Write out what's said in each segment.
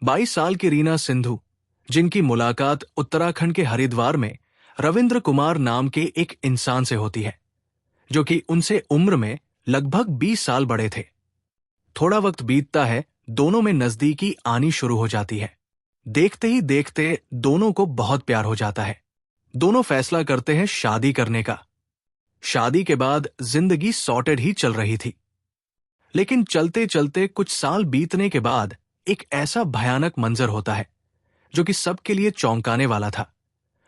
22 साल की रीना सिंधु, जिनकी मुलाकात उत्तराखंड के हरिद्वार में रविंद्र कुमार नाम के एक इंसान से होती है, जो कि उनसे उम्र में लगभग 20 साल बड़े थे। थोड़ा वक्त बीतता है, दोनों में नजदीकी आनी शुरू हो जाती है। देखते ही देखते दोनों को बहुत प्यार हो जाता है। दोनों फैसला करते हैं शादी करने का। शादी के बाद जिंदगी सॉर्टेड ही चल रही थी, लेकिन चलते चलते कुछ साल बीतने के बाद एक ऐसा भयानक मंजर होता है जो कि सबके लिए चौंकाने वाला था।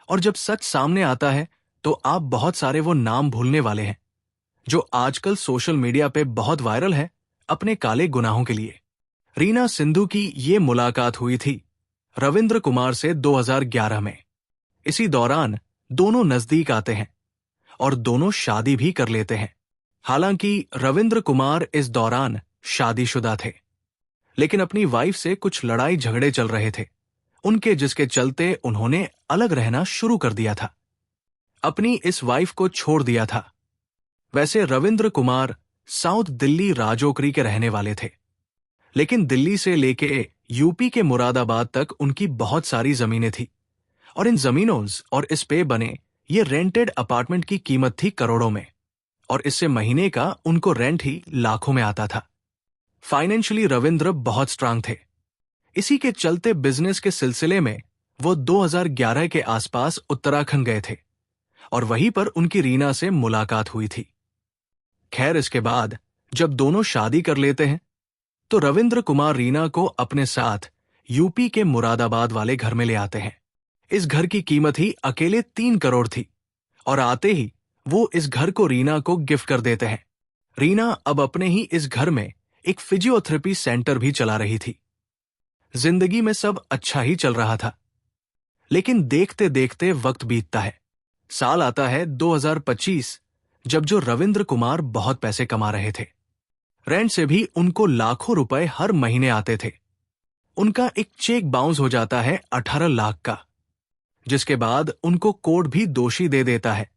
और जब सच सामने आता है तो आप बहुत सारे वो नाम भूलने वाले हैं जो आजकल सोशल मीडिया पे बहुत वायरल है अपने काले गुनाहों के लिए। रीना सिंधु की ये मुलाकात हुई थी रविंद्र कुमार से 2011 में। इसी दौरान दोनों नजदीक आते हैं और दोनों शादी भी कर लेते हैं। हालांकि रविंद्र कुमार इस दौरान शादीशुदा थे, लेकिन अपनी वाइफ से कुछ लड़ाई झगड़े चल रहे थे उनके, जिसके चलते उन्होंने अलग रहना शुरू कर दिया था, अपनी इस वाइफ को छोड़ दिया था। वैसे रविंद्र कुमार साउथ दिल्ली राजौकरी के रहने वाले थे, लेकिन दिल्ली से लेके यूपी के मुरादाबाद तक उनकी बहुत सारी जमीनें थी और इन जमीनों और इस पे बने ये रेंटेड अपार्टमेंट की कीमत थी करोड़ों में, और इससे महीने का उनको रेंट ही लाखों में आता था। फाइनेंशियली रविंद्र बहुत स्ट्रांग थे। इसी के चलते बिजनेस के सिलसिले में वो 2011 के आसपास उत्तराखंड गए थे और वहीं पर उनकी रीना से मुलाकात हुई थी। खैर, इसके बाद जब दोनों शादी कर लेते हैं तो रविंद्र कुमार रीना को अपने साथ यूपी के मुरादाबाद वाले घर में ले आते हैं। इस घर की कीमत ही अकेले 3 करोड़ थी और आते ही वो इस घर को रीना को गिफ्ट कर देते हैं। रीना अब अपने ही इस घर में एक फिजियोथेरेपी सेंटर भी चला रही थी। जिंदगी में सब अच्छा ही चल रहा था, लेकिन देखते देखते वक्त बीतता है। साल आता है 2025, जब जो रविंद्र कुमार बहुत पैसे कमा रहे थे। रेंट से भी उनको लाखों रुपए हर महीने आते थे। उनका एक चेक बाउंस हो जाता है 18 लाख का, जिसके बाद उनको कोर्ट भी दोषी दे देता है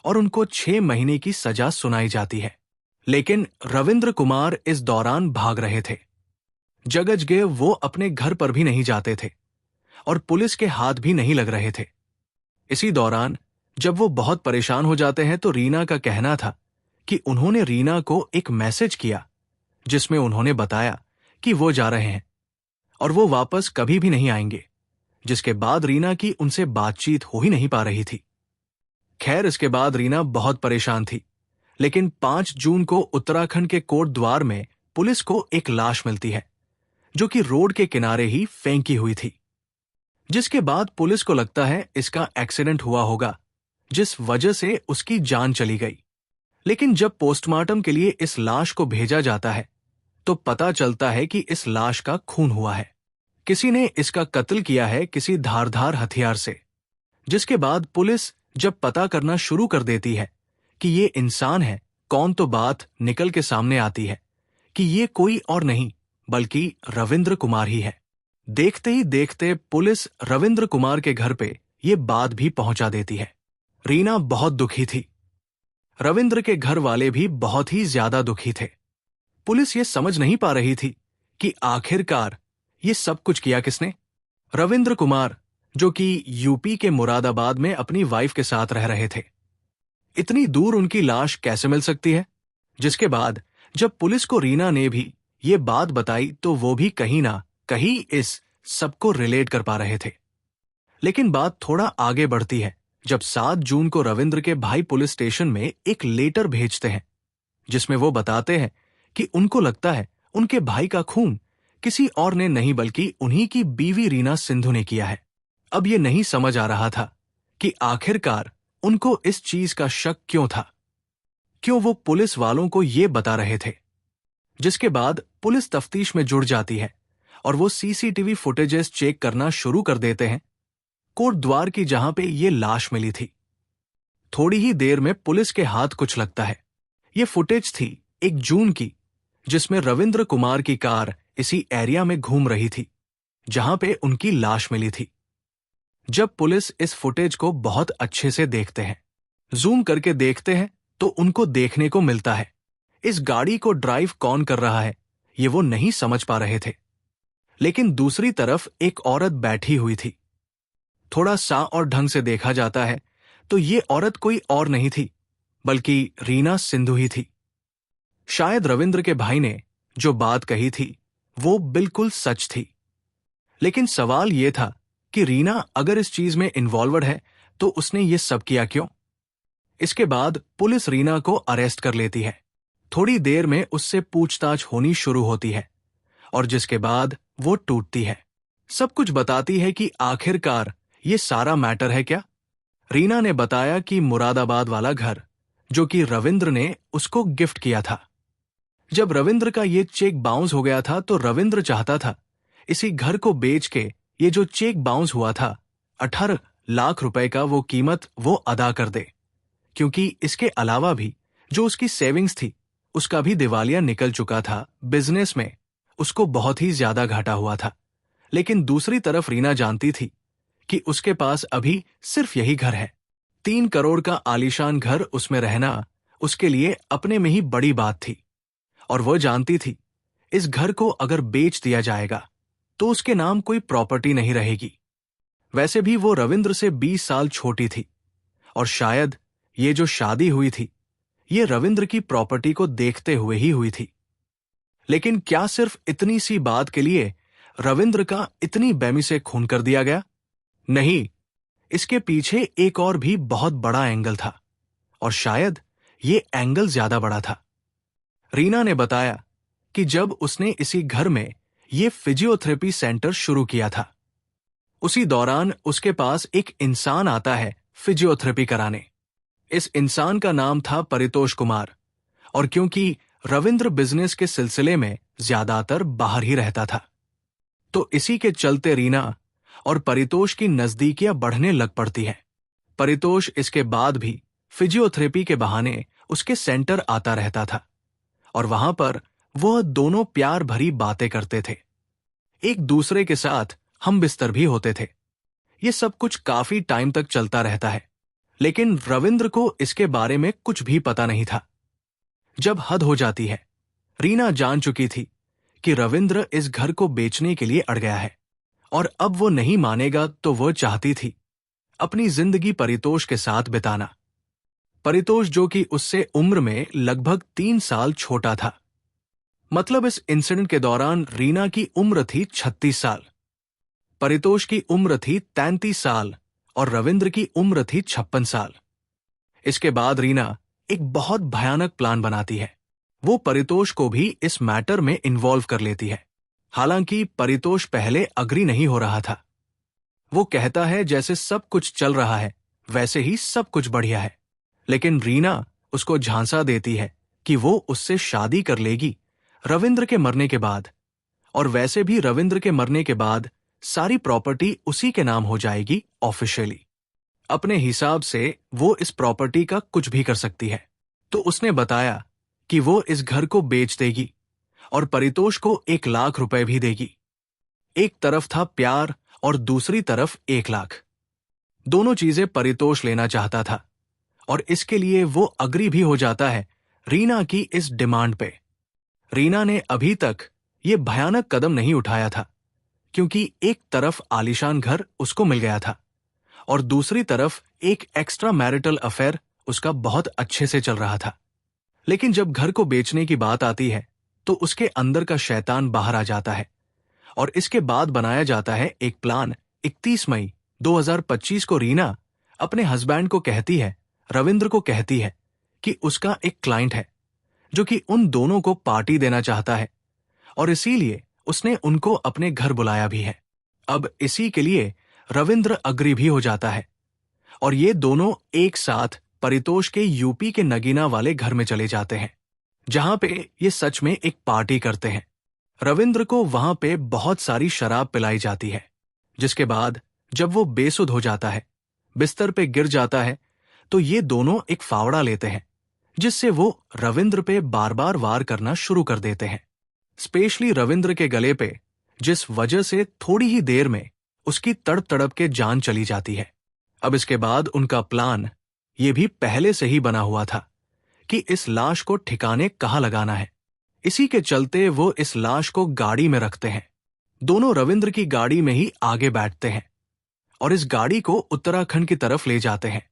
और उनको 6 महीने की सजा सुनाई जाती है। लेकिन रविंद्र कुमार इस दौरान भाग रहे थे। जगजगे वो अपने घर पर भी नहीं जाते थे और पुलिस के हाथ भी नहीं लग रहे थे। इसी दौरान जब वो बहुत परेशान हो जाते हैं तो रीना का कहना था कि उन्होंने रीना को एक मैसेज किया जिसमें उन्होंने बताया कि वो जा रहे हैं और वो वापस कभी भी नहीं आएंगे, जिसके बाद रीना की उनसे बातचीत हो ही नहीं पा रही थी। खैर, इसके बाद रीना बहुत परेशान थी, लेकिन 5 जून को उत्तराखंड के कोट द्वार में पुलिस को एक लाश मिलती है जो कि रोड के किनारे ही फेंकी हुई थी, जिसके बाद पुलिस को लगता है इसका एक्सीडेंट हुआ होगा, जिस वजह से उसकी जान चली गई। लेकिन जब पोस्टमार्टम के लिए इस लाश को भेजा जाता है तो पता चलता है कि इस लाश का खून हुआ है। किसी ने इसका कत्ल किया है किसी धारदार हथियार से, जिसके बाद पुलिस जब पता करना शुरू कर देती है कि ये इंसान है कौन, तो बात निकल के सामने आती है कि ये कोई और नहीं बल्कि रविंद्र कुमार ही है। देखते ही देखते पुलिस रविंद्र कुमार के घर पे ये बात भी पहुंचा देती है। रीना बहुत दुखी थी। रविंद्र के घर वाले भी बहुत ही ज्यादा दुखी थे। पुलिस ये समझ नहीं पा रही थी कि आखिरकार ये सब कुछ किया किसने। रविंद्र कुमार, जो कि यूपी के मुरादाबाद में अपनी वाइफ के साथ रह रहे थे, इतनी दूर उनकी लाश कैसे मिल सकती है। जिसके बाद जब पुलिस को रीना ने भी ये बात बताई तो वो भी कहीं ना कहीं इस सबको रिलेट कर पा रहे थे। लेकिन बात थोड़ा आगे बढ़ती है जब 7 जून को रविंद्र के भाई पुलिस स्टेशन में एक लेटर भेजते हैं जिसमें वो बताते हैं कि उनको लगता है उनके भाई का खून किसी और ने नहीं बल्कि उन्हीं की बीवी रीना सिंधु ने किया है। अब ये नहीं समझ आ रहा था कि आखिरकार उनको इस चीज का शक क्यों था, क्यों वो पुलिस वालों को ये बता रहे थे। जिसके बाद पुलिस तफ्तीश में जुड़ जाती है और वो सीसीटीवी फुटेजेस चेक करना शुरू कर देते हैं कोट द्वार की, जहां पे ये लाश मिली थी। थोड़ी ही देर में पुलिस के हाथ कुछ लगता है। ये फुटेज थी 1 जून की, जिसमें रविंद्र कुमार की कार इसी एरिया में घूम रही थी जहां पे उनकी लाश मिली थी। जब पुलिस इस फुटेज को बहुत अच्छे से देखते हैं, जूम करके देखते हैं, तो उनको देखने को मिलता है इस गाड़ी को ड्राइव कौन कर रहा है ये वो नहीं समझ पा रहे थे। लेकिन दूसरी तरफ एक औरत बैठी हुई थी। थोड़ा सा और ढंग से देखा जाता है तो ये औरत कोई और नहीं थी बल्कि रीना सिंधु ही थी। शायद रविंद्र के भाई ने जो बात कही थी वो बिल्कुल सच थी। लेकिन सवाल ये था कि रीना अगर इस चीज में इन्वॉल्वड है तो उसने ये सब किया क्यों? इसके बाद पुलिस रीना को अरेस्ट कर लेती है। थोड़ी देर में उससे पूछताछ होनी शुरू होती है और जिसके बाद वो टूटती है। सब कुछ बताती है कि आखिरकार ये सारा मैटर है क्या। रीना ने बताया कि मुरादाबाद वाला घर जो कि रविंद्र ने उसको गिफ्ट किया था। जब रविंद्र का ये चेक बाउंस हो गया था तो रविंद्र चाहता था इसी घर को बेच के ये जो चेक बाउंस हुआ था 18 लाख रुपए का वो कीमत वो अदा कर दे, क्योंकि इसके अलावा भी जो उसकी सेविंग्स थी उसका भी दिवालिया निकल चुका था। बिजनेस में उसको बहुत ही ज्यादा घाटा हुआ था। लेकिन दूसरी तरफ रीना जानती थी कि उसके पास अभी सिर्फ यही घर है। 3 करोड़ का आलीशान घर उसमें रहना उसके लिए अपने में ही बड़ी बात थी और वह जानती थी इस घर को अगर बेच दिया जाएगा तो उसके नाम कोई प्रॉपर्टी नहीं रहेगी। वैसे भी वो रविंद्र से 20 साल छोटी थी और शायद ये जो शादी हुई थी ये रविंद्र की प्रॉपर्टी को देखते हुए ही हुई थी। लेकिन क्या सिर्फ इतनी सी बात के लिए रविंद्र का इतनी बेमी से खून कर दिया गया? नहीं, इसके पीछे एक और भी बहुत बड़ा एंगल था और शायद ये एंगल ज्यादा बड़ा था। रीना ने बताया कि जब उसने इसी घर में ये फिजियोथेरेपी सेंटर शुरू किया था उसी दौरान उसके पास एक इंसान आता है फिजियोथेरेपी कराने। इस इंसान का नाम था परितोष कुमार और क्योंकि रविंद्र बिजनेस के सिलसिले में ज्यादातर बाहर ही रहता था तो इसी के चलते रीना और परितोष की नजदीकियां बढ़ने लग पड़ती हैं। परितोष इसके बाद भी फिजियोथेरेपी के बहाने उसके सेंटर आता रहता था और वहां पर वह दोनों प्यार भरी बातें करते थे, एक दूसरे के साथ हम बिस्तर भी होते थे। ये सब कुछ काफी टाइम तक चलता रहता है, लेकिन रविंद्र को इसके बारे में कुछ भी पता नहीं था। जब हद हो जाती है, रीना जान चुकी थी कि रविंद्र इस घर को बेचने के लिए अड़ गया है और अब वो नहीं मानेगा तो वह चाहती थी अपनी जिंदगी परितोष के साथ बिताना। परितोष जो कि उससे उम्र में लगभग 3 साल छोटा था। मतलब इस इंसिडेंट के दौरान रीना की उम्र थी 36 साल, परितोष की उम्र थी 33 साल और रविंद्र की उम्र थी 56 साल। इसके बाद रीना एक बहुत भयानक प्लान बनाती है। वो परितोष को भी इस मैटर में इन्वॉल्व कर लेती है। हालांकि परितोष पहले अग्री नहीं हो रहा था। वो कहता है जैसे सब कुछ चल रहा है वैसे ही सब कुछ बढ़िया है, लेकिन रीना उसको झांसा देती है कि वो उससे शादी कर लेगी रविंद्र के मरने के बाद, और वैसे भी रविंद्र के मरने के बाद सारी प्रॉपर्टी उसी के नाम हो जाएगी ऑफिशियली। अपने हिसाब से वो इस प्रॉपर्टी का कुछ भी कर सकती है। तो उसने बताया कि वो इस घर को बेच देगी और परितोष को 1 लाख रुपए भी देगी। एक तरफ था प्यार और दूसरी तरफ 1 लाख। दोनों चीजें परितोष लेना चाहता था और इसके लिए वो अग्री भी हो जाता है रीना की इस डिमांड पे। रीना ने अभी तक ये भयानक कदम नहीं उठाया था क्योंकि एक तरफ आलीशान घर उसको मिल गया था और दूसरी तरफ एक एक्स्ट्रा मैरिटल अफेयर उसका बहुत अच्छे से चल रहा था। लेकिन जब घर को बेचने की बात आती है तो उसके अंदर का शैतान बाहर आ जाता है और इसके बाद बनाया जाता है एक प्लान। 31 मई 2025 को रीना अपने हस्बैंड को कहती है, रविंद्र को कहती है कि उसका एक क्लाइंट है जो कि उन दोनों को पार्टी देना चाहता है और इसीलिए उसने उनको अपने घर बुलाया भी है। अब इसी के लिए रविंद्र अग्री भी हो जाता है और ये दोनों एक साथ परितोष के यूपी के नगीना वाले घर में चले जाते हैं जहां पे ये सच में एक पार्टी करते हैं। रविंद्र को वहां पे बहुत सारी शराब पिलाई जाती है, जिसके बाद जब वो बेसुध हो जाता है, बिस्तर पे गिर जाता है, तो ये दोनों एक फावड़ा लेते हैं जिससे वो रविंद्र पे बार बार वार करना शुरू कर देते हैं, स्पेशली रविंद्र के गले पे, जिस वजह से थोड़ी ही देर में उसकी तड़प तड़प के जान चली जाती है। अब इसके बाद उनका प्लान ये भी पहले से ही बना हुआ था कि इस लाश को ठिकाने कहाँ लगाना है। इसी के चलते वो इस लाश को गाड़ी में रखते हैं, दोनों रविंद्र की गाड़ी में ही आगे बैठते हैं और इस गाड़ी को उत्तराखंड की तरफ ले जाते हैं।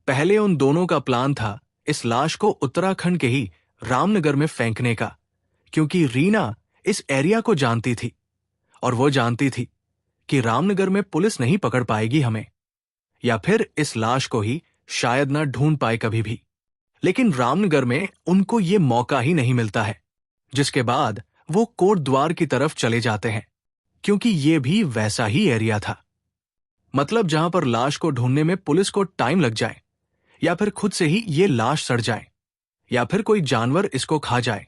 पहले उन दोनों का प्लान था इस लाश को उत्तराखंड के ही रामनगर में फेंकने का, क्योंकि रीना इस एरिया को जानती थी और वो जानती थी कि रामनगर में पुलिस नहीं पकड़ पाएगी हमें, या फिर इस लाश को ही शायद ना ढूंढ पाए कभी भी। लेकिन रामनगर में उनको ये मौका ही नहीं मिलता है, जिसके बाद वो कोटद्वार की तरफ चले जाते हैं, क्योंकि ये भी वैसा ही एरिया था। मतलब जहां पर लाश को ढूंढने में पुलिस को टाइम लग जाए, या फिर खुद से ही ये लाश सड़ जाए, या फिर कोई जानवर इसको खा जाए,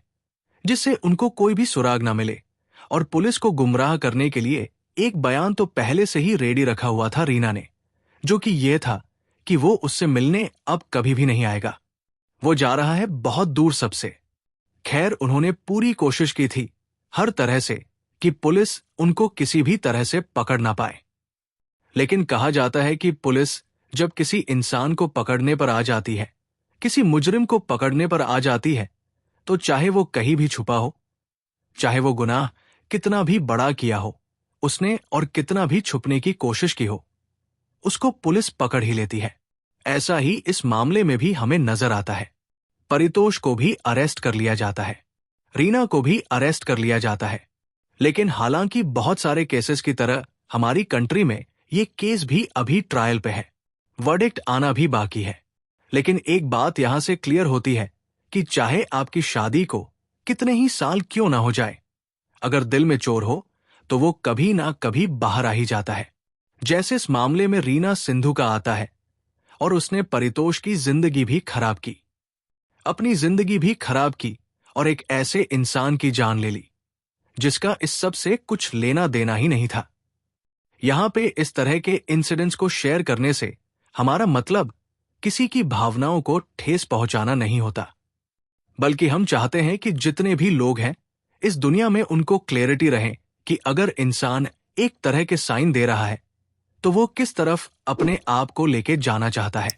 जिससे उनको कोई भी सुराग ना मिले। और पुलिस को गुमराह करने के लिए एक बयान तो पहले से ही रेडी रखा हुआ था रीना ने, जो कि यह था कि वो उससे मिलने अब कभी भी नहीं आएगा, वो जा रहा है बहुत दूर सबसे। खैर, उन्होंने पूरी कोशिश की थी हर तरह से कि पुलिस उनको किसी भी तरह से पकड़ ना पाए। लेकिन कहा जाता है कि पुलिस जब किसी इंसान को पकड़ने पर आ जाती है, किसी मुजरिम को पकड़ने पर आ जाती है, तो चाहे वो कहीं भी छुपा हो, चाहे वो गुनाह कितना भी बड़ा किया हो उसने और कितना भी छुपने की कोशिश की हो, उसको पुलिस पकड़ ही लेती है। ऐसा ही इस मामले में भी हमें नजर आता है। परितोष को भी अरेस्ट कर लिया जाता है, रीना को भी अरेस्ट कर लिया जाता है। लेकिन हालांकि बहुत सारे केसेस की तरह हमारी कंट्री में ये केस भी अभी ट्रायल पे है, वर्डिक्ट आना भी बाकी है। लेकिन एक बात यहां से क्लियर होती है कि चाहे आपकी शादी को कितने ही साल क्यों ना हो जाए, अगर दिल में चोर हो तो वो कभी ना कभी बाहर आ ही जाता है। जैसे इस मामले में रीना सिंधु का आता है और उसने परितोष की जिंदगी भी खराब की, अपनी जिंदगी भी खराब की और एक ऐसे इंसान की जान ले ली जिसका इस सब से कुछ लेना देना ही नहीं था। यहां पे इस तरह के इंसिडेंट्स को शेयर करने से हमारा मतलब किसी की भावनाओं को ठेस पहुंचाना नहीं होता, बल्कि हम चाहते हैं कि जितने भी लोग हैं इस दुनिया में उनको क्लैरिटी रहे कि अगर इंसान एक तरह के साइन दे रहा है तो वो किस तरफ अपने आप को लेके जाना चाहता है।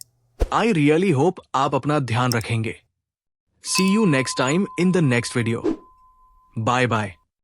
आई रियली होप आप अपना ध्यान रखेंगे। See you next time in the next video. Bye bye.